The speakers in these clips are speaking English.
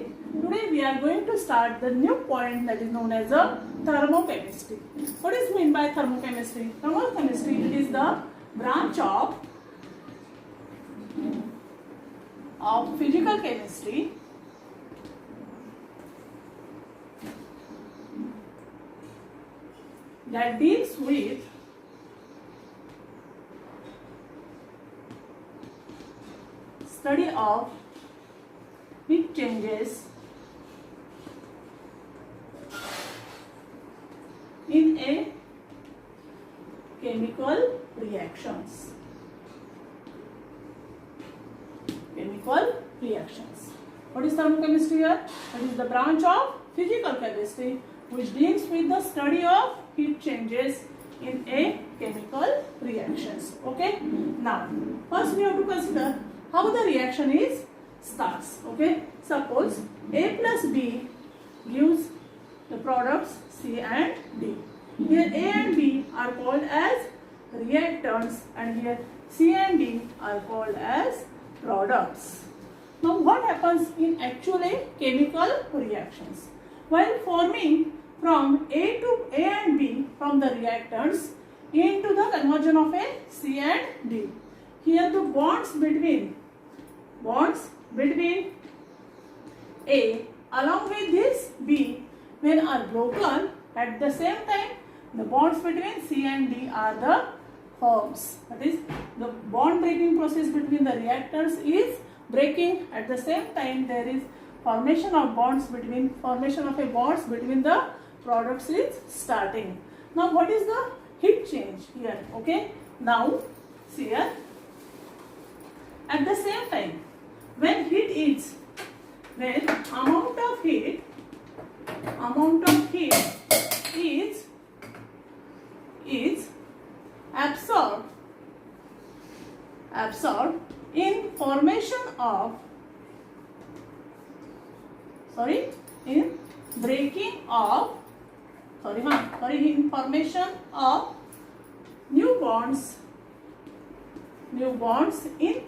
Today we are going to start the new point that is known as a thermochemistry. What is meant by thermochemistry? Thermochemistry, it is the branch of physical chemistry that deals with study of heat changes in a chemical reactions. Chemical reactions. What is thermochemistry here? It is the branch of physical chemistry which deals with the study of heat changes in a chemical reactions. Okay. Now, first we have to consider how the reaction is starts. Okay. Suppose A plus B gives the products C and D. Here A and B are called as reactants and here C and D are called as products. Now what happens in actually chemical reactions? While forming from A to A and B from the reactants into the conversion of a C and D. Here the bonds between A along with this B when are broken, at the same time the bonds between C and D are the forms. That is, the bond breaking process between the reactants is breaking, at the same time there is formation of bonds between the products is starting. Now what is the heat change here? Okay, now see here, at the same time when amount of heat is absorbed in formation of in formation of new bonds in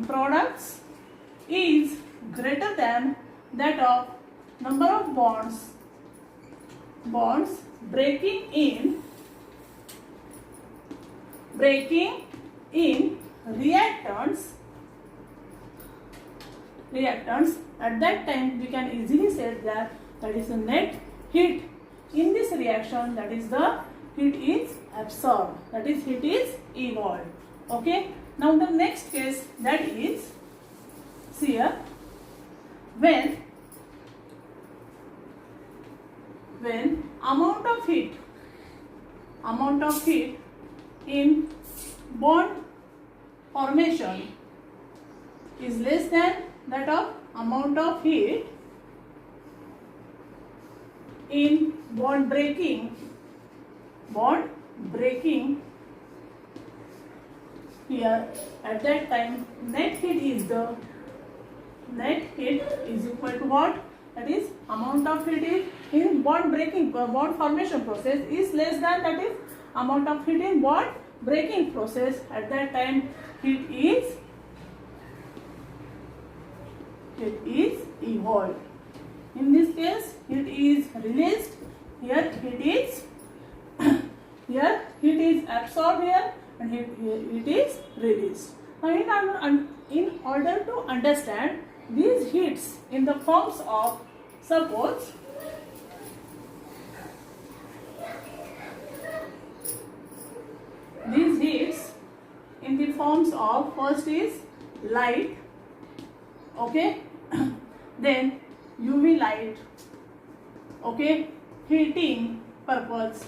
products is greater than that of number of bonds breaking in reactants. At that time we can easily say that is the net heat in this reaction, that is the heat is absorbed, that is heat is evolved. Okay. Now the next case, that is, see here, when amount of heat in bond formation is less than that of amount of heat in bond breaking, here at that time net heat is equal to what? That is, amount of heat in bond formation process is less than that is amount of heat in bond breaking process. At that time heat is evolved. In this case heat is released, here heat is absorbed here and it is released. Now in order to understand these heats in the forms of, suppose these heats in the forms of, first is light, okay, then UV light, okay, heating purpose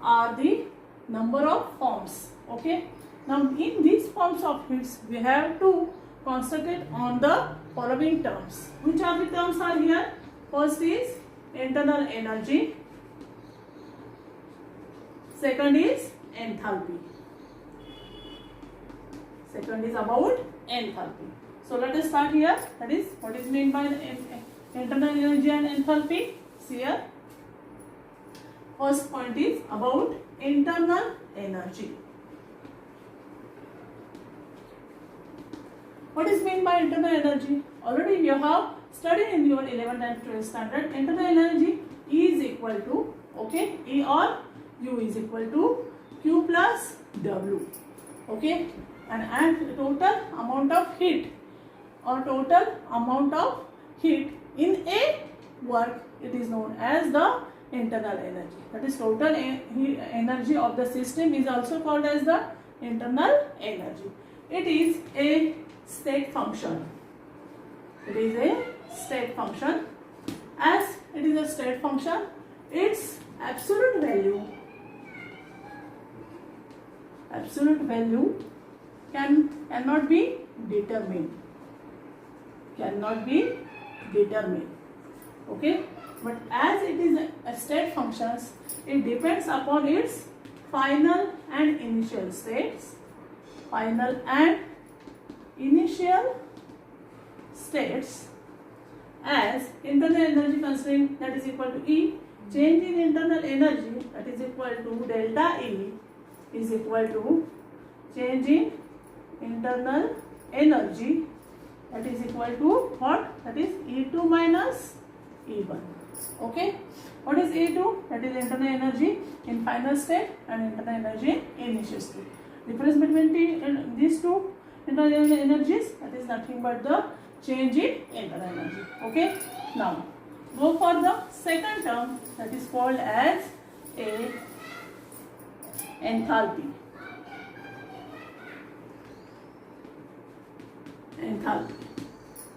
are the number of forms. Okay. Now in these forms of heats we have to concentrate on the following terms. Which are the terms are here? First is internal energy. Second is enthalpy. Second is about enthalpy. So let us start here. That is, what is meant by the internal energy and enthalpy? See here. First point is about internal energy. What is meant by internal energy? Already you have studied in your 11th and 12th standard. Internal energy is equal to, okay, E or U is equal to Q plus W, okay, and total amount of heat or total amount of heat in a work, it is known as the internal energy. That is total energy of the system is also called as the internal energy. It is a state function. It is a state function. As it is a state function, its absolute value cannot be determined. Okay, but as it is a state function, it depends upon its final and initial states. As internal energy constraint, that is equal to E. Change in internal energy, that is equal to delta E, is equal to change in internal energy, that is equal to what? That is E2 minus E1. Okay, what is E2? That is internal energy in final state and internal energy in initial state. Difference between these two internal energies, that is nothing but the change in internal energy. Okay, now go for the second term, that is called as a enthalpy.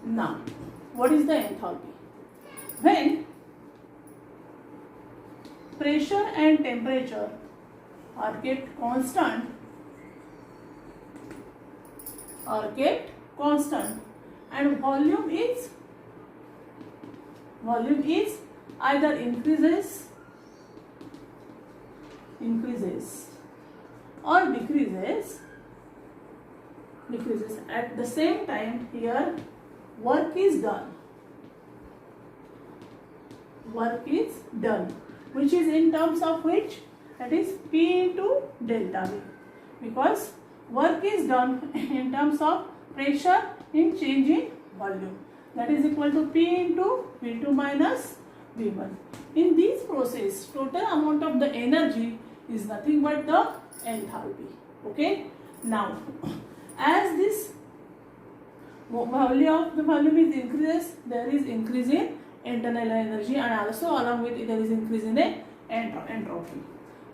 Now, what is the enthalpy? When pressure and temperature are kept constant, and volume is either increases or decreases at the same time, here work is done, which is in terms of which, that is P into delta V, because work is done in terms of pressure in change in volume, that is equal to P into V2 minus V1. In this process, total amount of the energy is nothing but the enthalpy. Okay, now as this volume is increases, there is increase in internal energy, and also along with it there is increase in the entropy.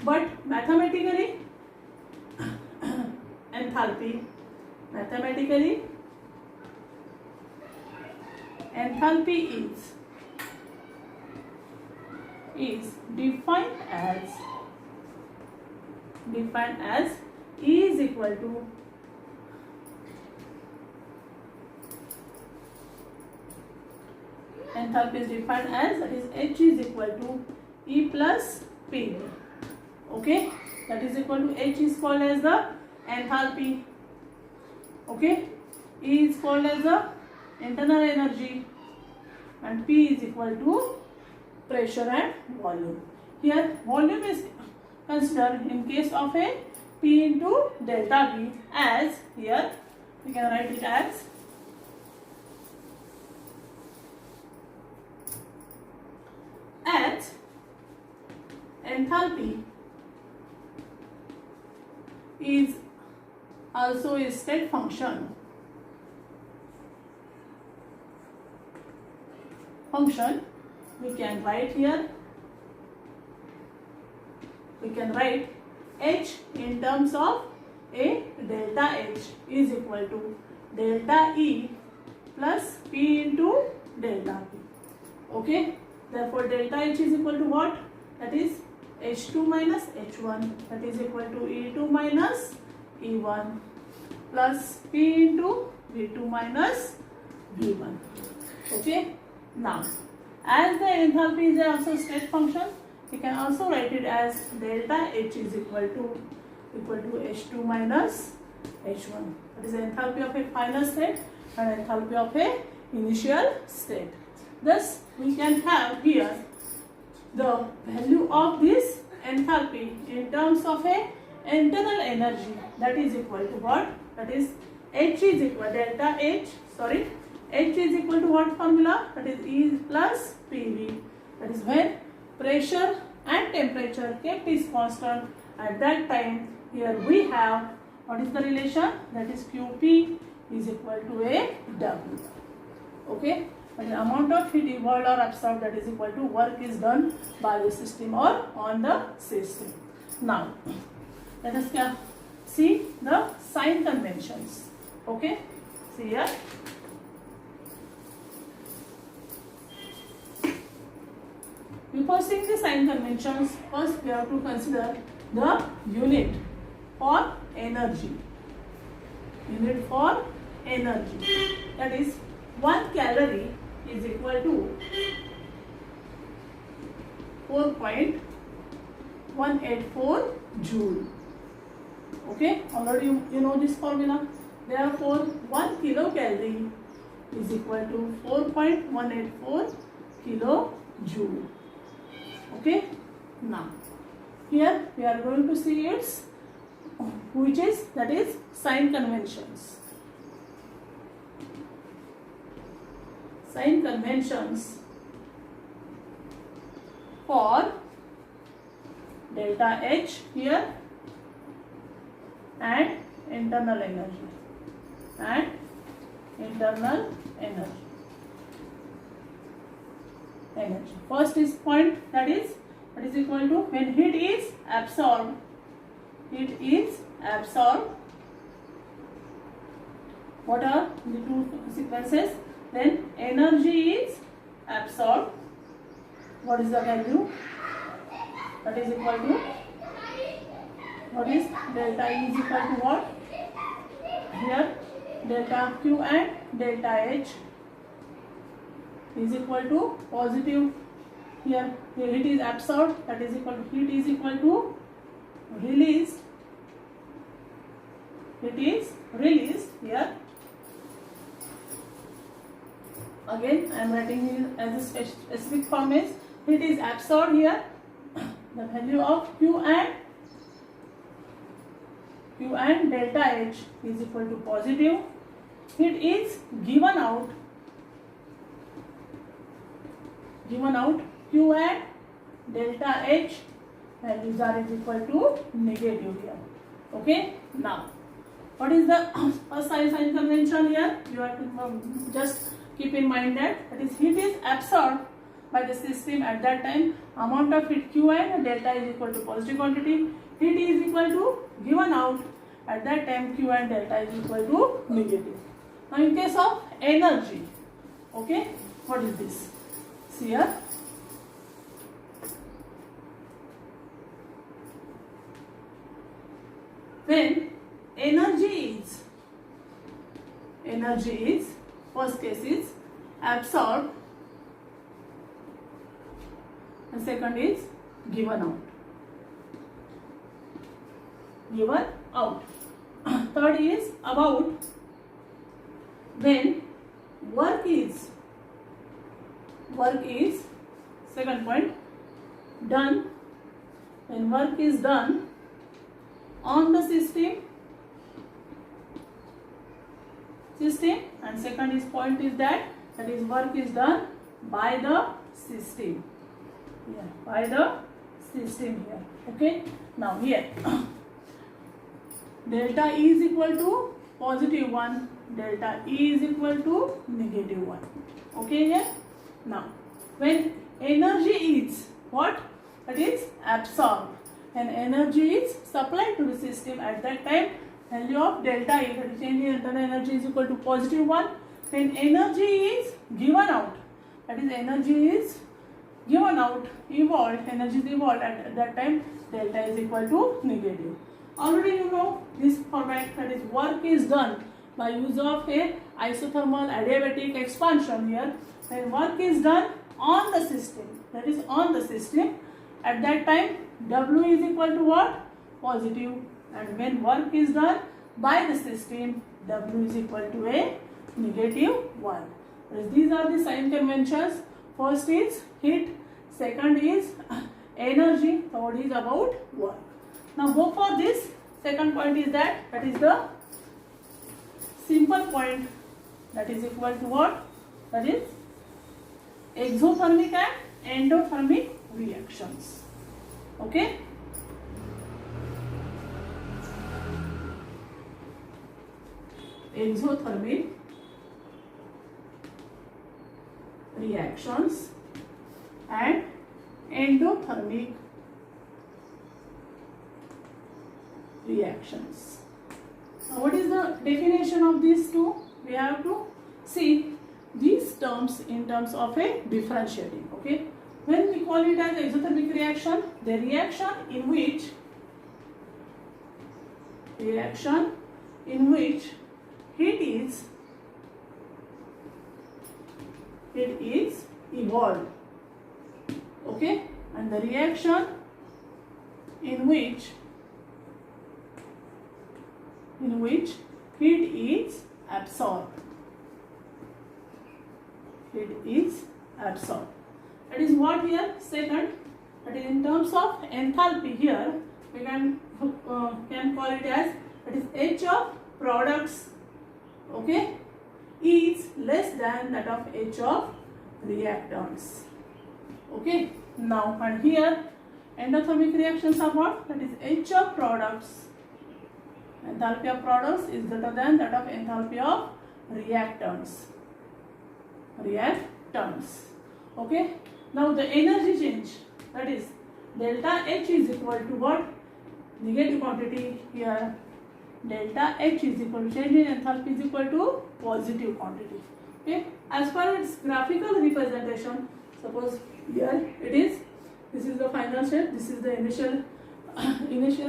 But mathematically enthalpy is defined as E is equal to enthalpy is defined as, that is H is equal to E plus P. Okay, that is equal to H is called as the enthalpy. Okay, E is called as the internal energy, and P is equal to pressure and volume. Here volume is considered in case of a P into delta V, as here we can write it as enthalpy is also a state function. We can write here, we can write H in terms of a delta H is equal to delta E plus P into delta P. Okay, therefore delta H is equal to what? That is H2 minus H1, that is equal to E2 minus E1 plus P into V2 minus V1. Okay, now as the enthalpy is also state function, we can also write it as delta H is equal to H2 minus H1. That is the enthalpy of a final state and enthalpy of a initial state. Thus, we can have here the value of this enthalpy in terms of a internal energy, that is equal to what? That is H is equal delta H, sorry, H is equal to what formula? That is E plus PV. That is when pressure and temperature kept is constant. At that time, here we have, what is the relation? That is QP is equal to a W. Okay, and the amount of heat evolved or absorbed, that is equal to work is done by the system or on the system. Now, let us see the sign conventions. Okay, see here. Before seeing the sign conventions, first we have to consider the unit for energy. Unit for energy, that is 1 calorie is equal to 4.184 joule. Okay, already you know this formula. Therefore, 1 kilocalorie is equal to 4.184 kilojoule. Okay, now here we are going to see its that is sign conventions. Sign conventions for delta H here and internal energy energy. First is point, that is equal to when heat is absorbed. What are the two sequences? Then energy is absorbed. What is the value? That is equal to, what is delta E is equal to what? Here delta Q and delta H is equal to positive. Here heat is absorbed, that is equal to heat is equal to released. It is released here. Again, I am writing here as a specific form is heat is absorbed here. The value of Q and delta H is equal to positive. Heat is given out. Q and delta H values are is equal to negative here. Okay. Now, what is the first sign convention here? You have to just keep in mind that is heat is absorbed by the system. At that time, amount of heat Q and delta is equal to positive quantity. Heat is equal to given out. At that time, Q and delta is equal to negative. Now, in case of energy, okay, what is this? See here. When energy is first case is absorbed and second is given out. Third is about when work is second point done, when work is done on the system, and second is point is that is work is done by the system. By the system here. Okay. Now here delta E is equal to positive 1, delta E is equal to negative 1. Okay here. Now when energy is what? That is absorbed and energy is supplied to the system, at that time value of delta E, that is change in internal energy, is equal to positive 1. When energy is given out, that is energy is given out, energy is evolved, at that time delta is equal to negative. Already you know this format, that is work is done by use of a isothermal adiabatic expansion here. When work is done on the system, that is on the system, at that time W is equal to what? Positive. And when work is done by the system, W is equal to a negative 1. These are the sign conventions. First is heat, second is energy, third is about work. Now go for this. Second point is that is the simple point, that is equal to what? That is exothermic and endothermic reactions. Okay. Exothermic reactions and endothermic reactions. Now, what is the definition of these two? We have to see these terms in terms of a differentiating. Okay, when we call it as exothermic reaction, the reaction in which heat is evolved. Okay, and the reaction in which heat is absorbed. That is what here? Second, that is in terms of enthalpy. Here we can call it as, that is H of products, okay, is less than that of H of reactants. Okay. Now, and here endothermic reactions are what? That is H of products. Enthalpy of products is greater than that of enthalpy of reactants. Okay. Now the energy change, that is delta H is equal to what? Negative quantity. Here delta H is equal to, change in enthalpy is equal to positive quantity. Okay. As far as graphical representation, suppose here it is, this is the final state, this is the initial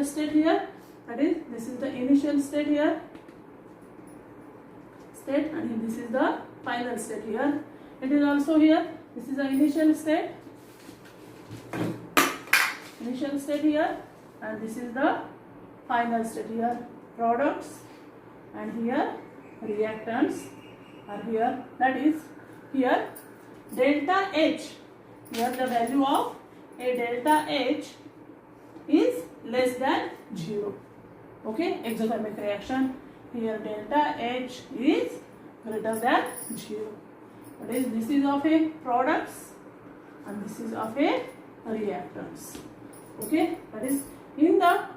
state here, that is this is the initial state here, and this is the final state here. It is also here, this is the initial state here, and this is the final state here. Products and here reactants are here, that is here delta H, here the value of a delta H is less than 0. Okay, exothermic reaction, here delta H is greater than 0. That is, this is of a products and this is of a reactants. Okay, that is in the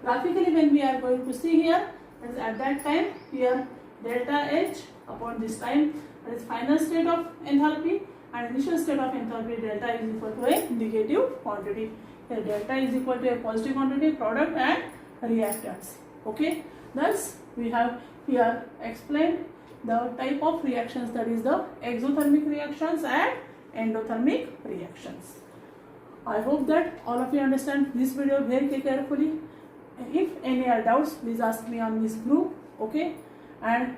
graphically when we are going to see here, that is at that time here delta H upon this time, that is final state of enthalpy, and initial state of enthalpy delta is equal to a negative quantity. Here delta is equal to a positive quantity, product and reactants. Okay, thus we have here explained the type of reactions, that is the exothermic reactions and endothermic reactions. I hope that all of you understand this video very carefully. If any are doubts, please ask me on this group. Okay, and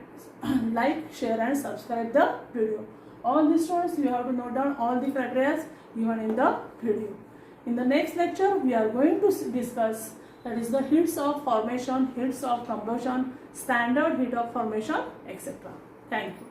like, share and subscribe the video. All these students, you have to note down all the criteria given in the video. In the next lecture, we are going to discuss, that is the heats of formation, heats of combustion, standard heat of formation, etc. Thank you.